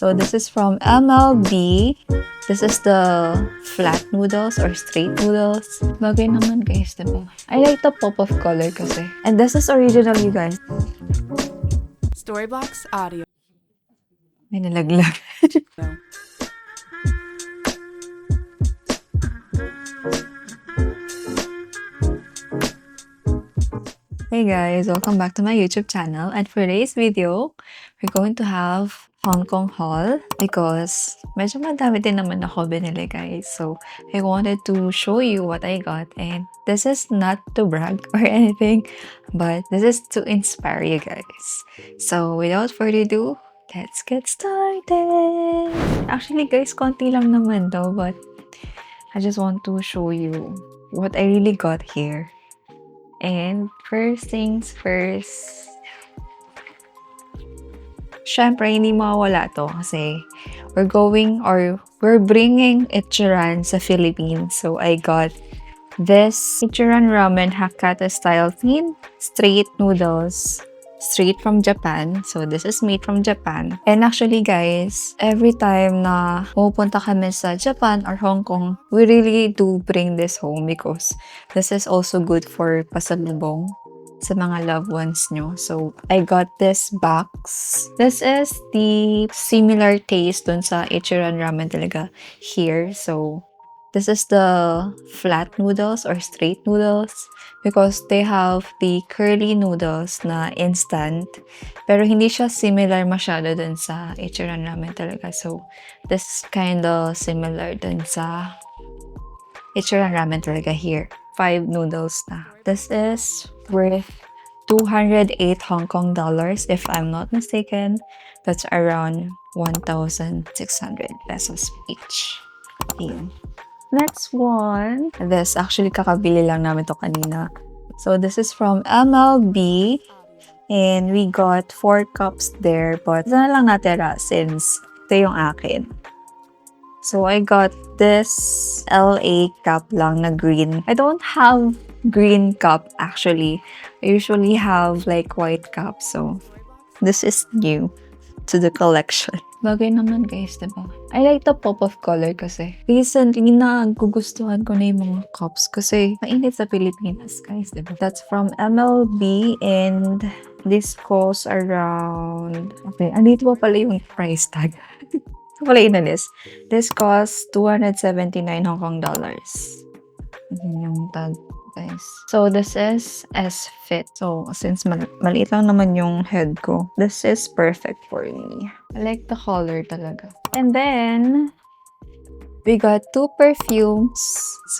So this is from MLB. This is the flat noodles or straight noodles. Bagay naman guys, diba? I like the pop of color kasi. And this is original, you guys. Storybox Audio. May nalaglag. Hey guys, welcome back to my YouTube channel, and for today's video, we're going to have Hong Kong haul because medyo madami din naman ako binili guys. So, I wanted to show you what I got, and this is not to brag or anything, but this is to inspire you guys. So, without further ado, let's get started! Actually guys, konti lang naman daw, but I just want to show you what I really got here. And first things first, syempre hindi mawawala to kasi we're bringing Ichiran sa Philippines. So I got this Ichiran ramen Hakata style thin straight noodles straight from Japan. So this is made from Japan. And actually guys, every time na pupunta kami sa Japan or Hong Kong, we really do bring this home because this is also good for pasalubong sa mga loved ones nyo. So, I got this box. This is the similar taste dun sa Ichiran ramen talaga here. So, this is the flat noodles or straight noodles because they have the curly noodles na instant. Pero hindi siya similar masyado dun sa Ichiran ramen talaga. So, this is kinda similar dun sa Ichiran ramen talaga here. 5 noodles na. This is worth 208 Hong Kong dollars if I'm not mistaken. That's around 1,600 pesos each. Yun. Next one. This, actually kakabili lang namin to kanina. So this is from MLB. And we got 4 cups there. But ito na lang natira since ito yung akin. So, I got this LA cup lang na green. I don't have green cup actually. I usually have like white cup. So, this is new to the collection. Bagay naman guys, diba? I like the pop of color kasi. Recently, nagugustuhan ko na yung mga cups kasi mainit sa Pilipinas guys, diba? That's from MLB and this costs around... Okay, andito pa pala yung price tag. Wala inalis. This costs 279 Hong Kong dollars. Yan yung tag, guys. So, this is S-Fit. So, since maliit lang naman yung head ko, this is perfect for me. I like the color talaga. And then, we got 2 perfumes.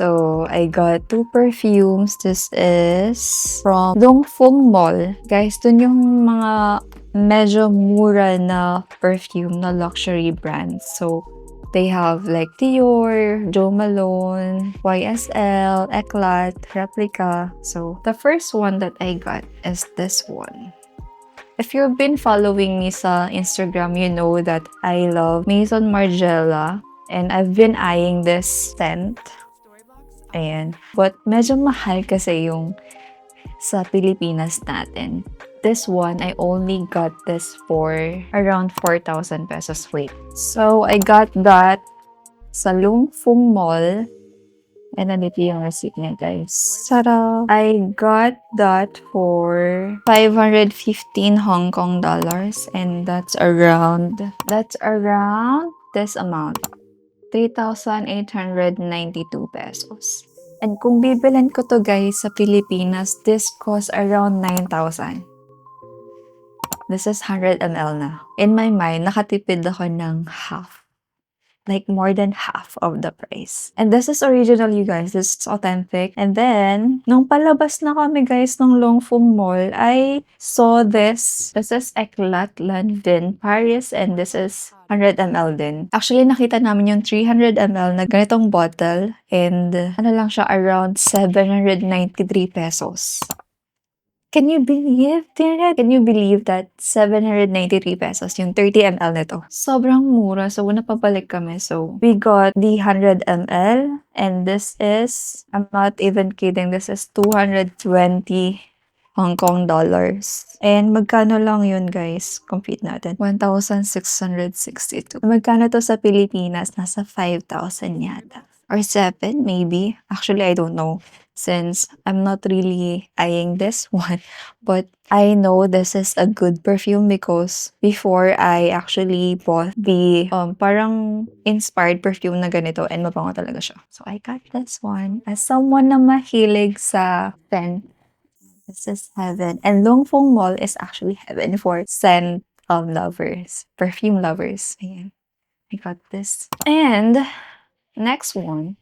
So, I got 2 perfumes. This is from Dongfeng Mall. Guys, dun yung mga medyo mura na perfume na luxury brands. So, they have like Dior, Jo Malone, YSL, Eclat, Replica. So, the first one that I got is this one. If you've been following me sa Instagram, you know that I love Maison Margiela. And I've been eyeing this scent. Ayan. But medyo mahal kasi yung sa Pilipinas natin. This one, I only got this for around 4,000 pesos. Wait. So, I got that sa Lungfung Mall. And nandito yung receipt niya, guys. Tara! I got that for 515 Hong Kong dollars. And that's around this amount. 3,892 pesos. And kung bibilin ko to guys sa Pilipinas, this costs around 9,000. This is 100 ml na. In my mind, nakatipid ako ng half. Like more than half of the price. And this is original, you guys. This is authentic. And then, nung palabas na kami guys ng Longfung Mall, I saw this. This is Eclat London, Paris. And this is 100 ml din. Actually, nakita namin yung 300 ml na ganitong bottle. And ano lang siya, around 793 pesos. Can you believe that? Can you believe that 793 pesos yung 30 ml nito? Sobrang mura. So, napabalik kami. So, we got the 100 ml. And this is, I'm not even kidding, this is 220 Hong Kong dollars. And magkano lang yun, guys? Compute natin. 1,662. Magkano to sa Pilipinas? Nasa 5,000 yata. Or 7, maybe. Actually, I don't know. Since I'm not really eyeing this one. But I know this is a good perfume because before I actually bought the parang inspired perfume na ganito and mabango talaga siya. So I got this one. As someone na mahilig sa scent, this is heaven. And Long Fong Mall is actually heaven for scent lovers, perfume lovers. Ayan. I got this. And next one,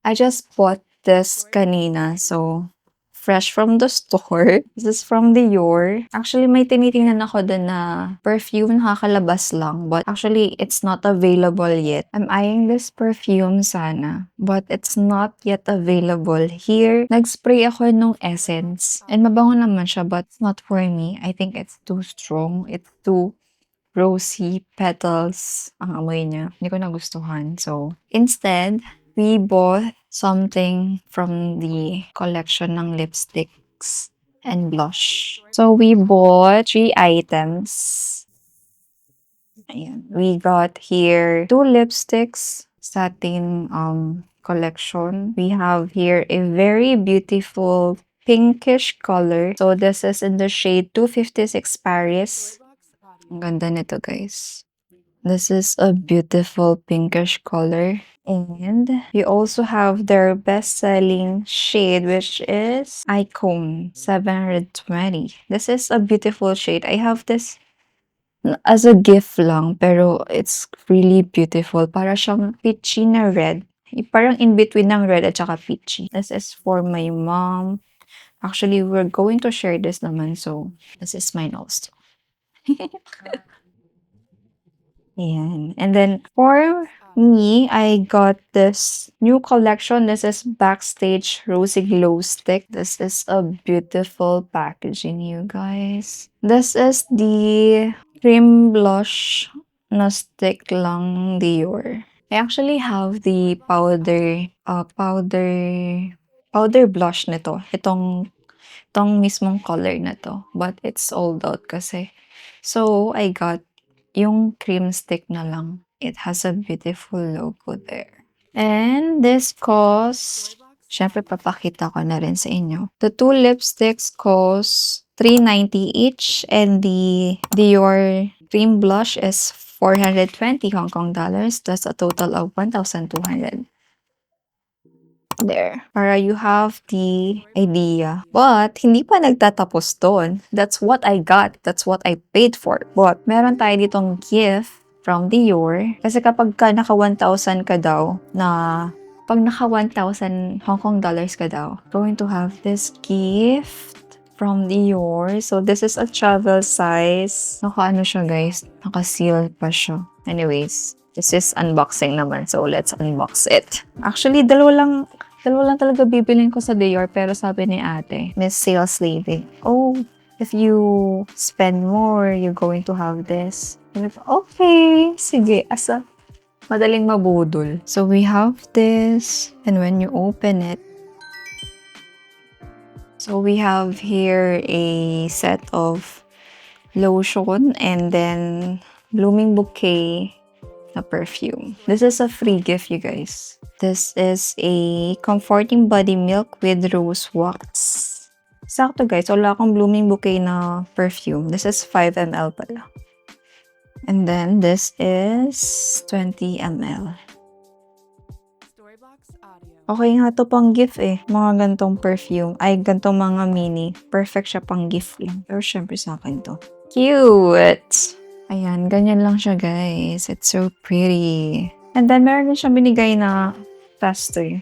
I just bought this kanina. So, fresh from the store. This is from Dior. Actually, may tinitingnan ako dun na perfume nakakalabas lang. But actually, it's not available yet. I'm eyeing this perfume sana. But it's not yet available here. Nag-spray ako nung essence. And mabango naman siya, but it's not for me. I think it's too strong. It's too rosy petals ang amoy niya. Hindi ko nagustuhan. So, instead, we bought something from the collection ng lipsticks and blush. So, we bought 3 items. Ayan. We got here 2 lipsticks sa ating collection. We have here a very beautiful pinkish color. So, this is in the shade 256 Paris. Ang ganda nito, guys. This is a beautiful pinkish color. And we also have their best-selling shade, which is Icon 720. This is a beautiful shade. I have this as a gift lang, pero it's really beautiful. Para siyang peachy na red. Parang in between ng red at saka peachy. This is for my mom. Actually, we're going to share this naman, so this is mine also. Ayan. And then for me, I got this new collection. This is Backstage Rosy Glow Stick. This is a beautiful packaging, you guys. This is the cream blush na stick lang Dior. I actually have the powder blush nito. Itong mismong color na to. But it's sold out kasi. So, I got yung cream stick na lang. It has a beautiful logo there. And this costs, syempre papakita ko na rin sa inyo. The 2 lipsticks cost 390 each and the Dior cream blush is 420 Hong Kong dollars. That's a total of 1,200. There. Para you have the idea. But, hindi pa nagtatapos doon. That's what I got. That's what I paid for. But, meron tayo ditong gift from Dior. Kasi kapag ka naka 1,000 ka daw, pag naka 1,000 Hong Kong dollars ka daw, going to have this gift from Dior. So, this is a travel size. Naka-ano siya, guys? Naka-seal pa siya. Anyways, this is unboxing naman. So, let's unbox it. Actually, dalawa lang talaga bibilin ko sa Dior, pero sabi ni ate, Miss Sales Lady, oh, if you spend more, you're going to have this. And okay, sige, asa madaling mabudol. So we have this, and when you open it, so we have here a set of lotion and then blooming bouquet na perfume. This is a free gift, you guys. This is a comforting body milk with rose wax. Sakto, guys. Wala akong blooming bouquet na perfume. This is 5 ml pala. And then this is 20 ml. Okay nga to pang gift eh. Mga gantong perfume. Ay, gantong mga mini. Perfect siya pang gift lang. Pero syempre sa akin to. Cute! Ayan, ganyan lang siya, guys. It's so pretty. And then, meron din siyang binigay na tester.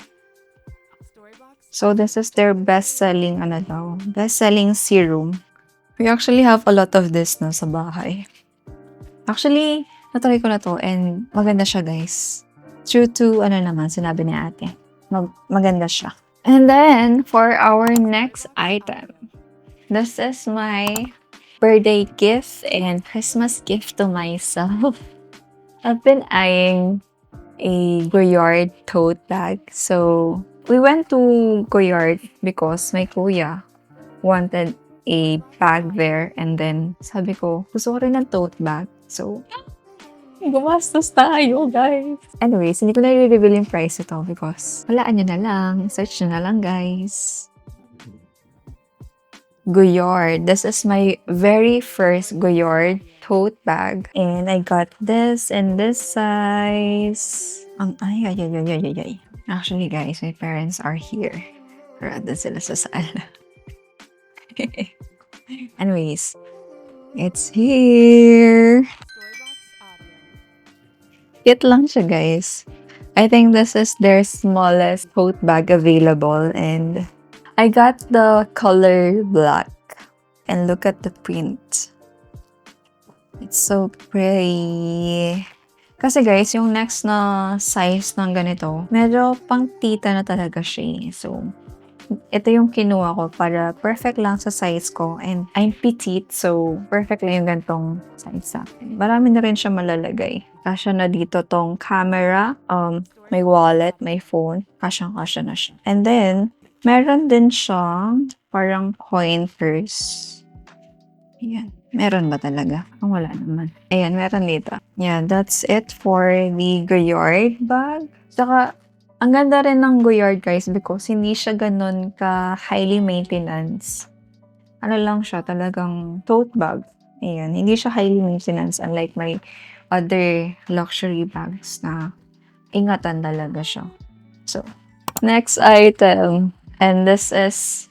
So, this is their best-selling, best-selling serum. We actually have a lot of this na sa bahay. Actually, natry ko na to and maganda siya, guys. True to, sinabi ni ate. Maganda siya. And then, for our next item, this is my birthday gift and Christmas gift to myself. I've been eyeing a Goyard tote bag. So, we went to Goyard because my kuya wanted a bag there. And then, sabi ko, gusto ko rin ng tote bag. So, gumastos tayo, guys. Anyways, hindi ko na i-reveal yung price ito because walaan nyo na lang. Search nyo na lang, guys. Goyard. This is my very first Goyard tote bag. And I got this in this size. Ay. Actually, guys, my parents are here. Rada sila sa sala. Anyways, it's here. Cute lang siya, guys. I think this is their smallest tote bag available. And I got the color black. And look at the print. It's so pretty. Kasi guys, yung next na size ng ganito, medyo pang tita na talaga siya. So, ito yung kinuha ko para perfect lang sa size ko. And I'm petite, so perfect lang yung ganitong size sa akin. Marami na rin siya malalagay. Kasya na dito tong camera, may wallet, may phone. Kasyang-kasya na siya. And then, meron din siyang parang coin purse. Ayan. Meron ba talaga? Wala naman. Ayan, meron dito. Yeah, that's it for the Goyard bag. Saka, ang ganda rin ng Goyard, guys, because hindi siya ganun ka highly maintenance. Ano lang siya, talagang tote bag. Ayan, hindi siya highly maintenance unlike my other luxury bags na ingatan talaga siya. So, next item. And this is,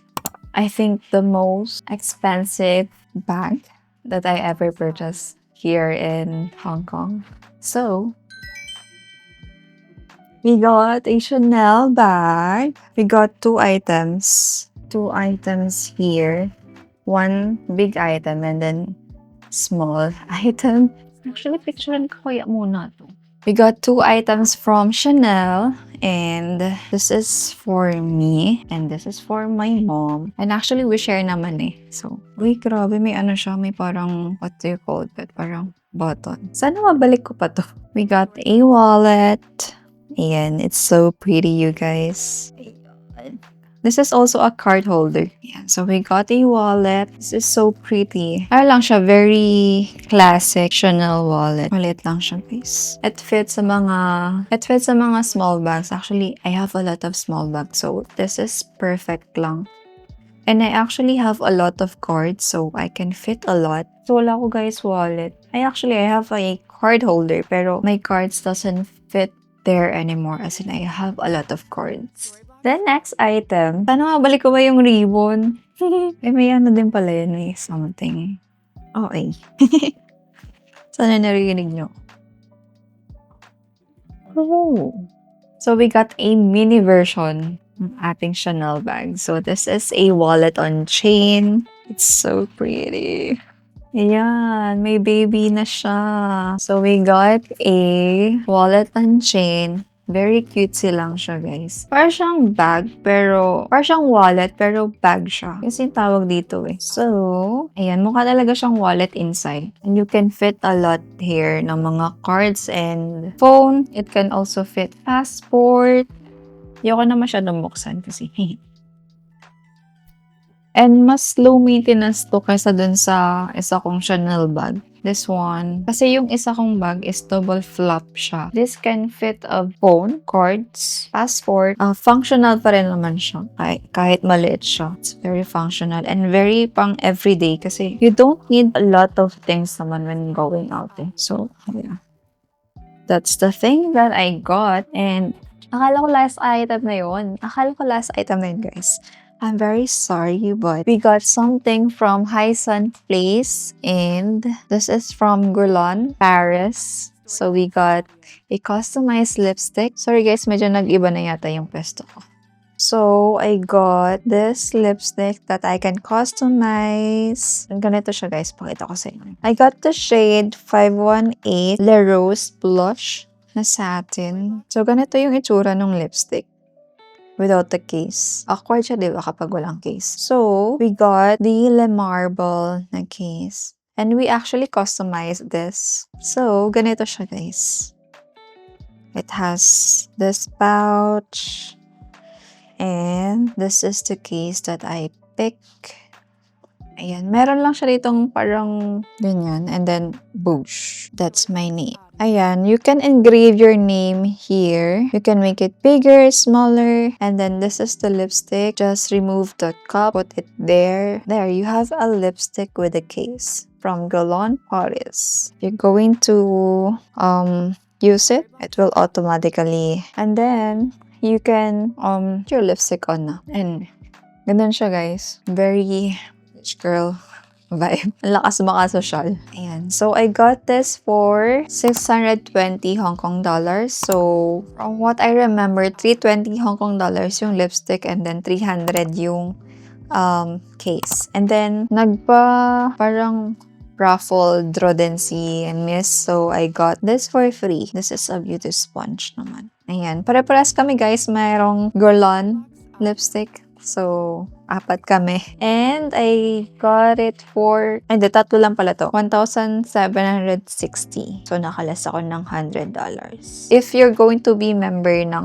I think, the most expensive bag that I ever purchased here in Hong Kong. So, we got a Chanel bag. We got two items. Two items here. One big item and then small item. Actually, picturean ko kaya muna to. We got two items from Chanel. And this is for me. And this is for my mom. And actually, we share naman eh. So, uy, grabe. May ano siya. May parang, what do you call that? Parang button. Sana mabalik ko pa to. We got a wallet. Ayan, it's so pretty, you guys. This is also a card holder. Ayan, so we got a wallet. This is so pretty. Ano lang siya, very classic Chanel wallet. Maliit lang siya, guys. It fits sa mga small bags. Actually, I have a lot of small bags, so this is perfect lang. And I actually have a lot of cards, so I can fit a lot. So wala ko, guys, wallet. I have a card holder, pero my cards doesn't fit there anymore, as in I have a lot of cards. The next item, paano mabalik ko ba yung ribbon? May ano din pala yun, may something. Okay. Sana narinig nyo. Oh. So we got a mini version ng ating Chanel bag. So this is a wallet on chain. It's so pretty. Ayan, may baby na siya. So we got a wallet on chain. Very cutesy lang siya, guys. Parang siyang bag, parang siyang wallet, pero bag siya. Kasi yung tawag dito eh. So, ayan, mukha talaga siyang wallet inside. And you can fit a lot here ng mga cards and phone. It can also fit passport. Ayoko na masyadong buksan kasi. And mas low maintenance to kaysa dun sa isa kong Chanel bag. This one. Kasi yung isa kong bag is double flap siya. This can fit a phone, cards, passport. Functional pa rin naman siya. Kahit maliit siya. It's very functional and very pang everyday kasi you don't need a lot of things naman when going out eh. So, yeah. That's the thing that I got. And akala ko last item na yun, guys. I'm very sorry, but we got something from Hysan Place, and this is from Loryne, Paris. So we got a customized lipstick. Sorry guys, medyo nag-iba na yata yung pesto ko. So I got this lipstick that I can customize. Ganito siya, guys, pakita ko sa inyo. I got the shade 518 Le Rose Blush na satin. So ganito yung itsura ng lipstick without the case. Awkward siya, di ba, kapag walang case. So, we got the Le Marble na case. And we actually customized this. So, ganito siya, guys. It has this pouch. And this is the case that I picked Ayan, meron lang siya ditong parang ganyan. And then, Boosh. That's my name. Ayan, you can engrave your name here. You can make it bigger, smaller. And then, this is the lipstick. Just remove the cup, put it there. There, you have a lipstick with a case from Goyard, Paris. You're going to use it. It will automatically. And then, you can put your lipstick on na. And, ganun siya, guys. Very rich girl vibe. Ang lakas makasosyal. Ayan. So, I got this for 620 Hong Kong dollars. So, from what I remember, 320 Hong Kong dollars yung lipstick and then 300 yung case. And then, parang raffle Drodency and Miss. So, I got this for free. This is a beauty sponge naman. Ayan. Pare-pares kami, guys. Mayroong Goyard lipstick. So, 4 kami. And I got it for, tatlo lang pala to. 1,760. So, nakalas ako ng $100. If you're going to be member ng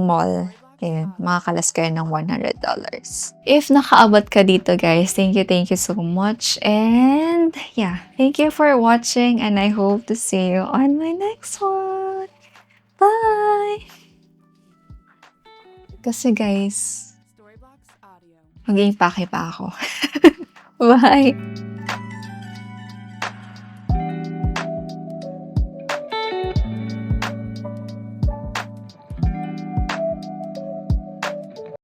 mall, ayan, makakalas kayo ng $100. If nakaabot ka dito, guys, thank you so much. And yeah, thank you for watching and I hope to see you on my next one. Bye! Kasi guys, mag-iimpake pa ako. Bye!